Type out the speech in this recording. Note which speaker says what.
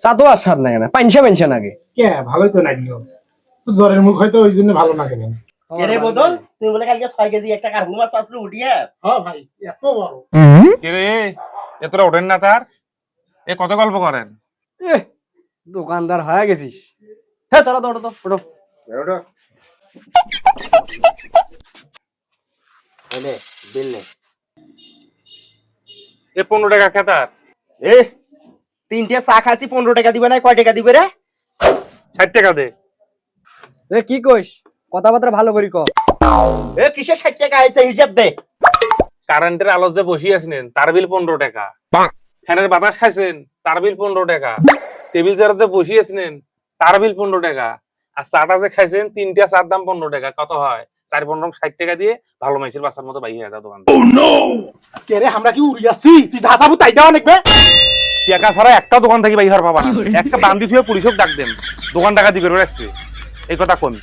Speaker 1: চা তো আর স্বাদ নাই না, পাইনসা নাগে।
Speaker 2: কে ভালোই তো লাগলো, জ্বরের মুখ হয়তো ওই জন্য ভালো লাগে না।
Speaker 3: কেরে বদল, তুমি বলে কালকে 6 কেজি একটা কার্বন মাছ আসলো উঠিয়ে।
Speaker 2: হ্যাঁ ভাই, এত বড়।
Speaker 4: রে এতটা ওঠেন না তার, এ কত গল্প করেন?
Speaker 1: দোকানদার হয়ে গেছিস। হ্যাঁ চলো তো, ওঠো তো, ওঠো।
Speaker 3: হলে বিল নে।
Speaker 4: এ 15 টাকা খেতার,
Speaker 3: এ তিনটে চা খাসি 15 টাকা দিবে না, কয় টাকা দিবে রে?
Speaker 4: 60 টাকা দে।
Speaker 1: রে কি কইস, কথাবার্তা ভালো করি ক।
Speaker 3: এ কিসে 60 টাকা আইছে হিসাব দে।
Speaker 4: কারেন্টের আলো যে বসি আছেন তার বিল 15 টাকা, ফ্যানের বাতাস খাইছেন তার বিল 15 টাকা, টেবিল চেয়ার যে বসি আছেন তার বিল 15 টাকা, আর চাটা যে খাইছেন তিনটা চার দাম 15 টাকা, কত হয়? 4-15 60 টাকা দিয়ে ভালো মানুষের বাসার মতো বাইরে যা দোকান।
Speaker 2: কেরে আমরা কি উড়ি আসছি? তুই যা যাবো তাই দেওয়া নাকবে।
Speaker 4: টাকা ছাড়া একটা দোকান থেকে বাইরে হওয়ার পাবা না, একটা বান্দি থুয়ে পুলিশক ডাক দেন, দোকান টাকা দিবে রাখছে, এই কথা কোন?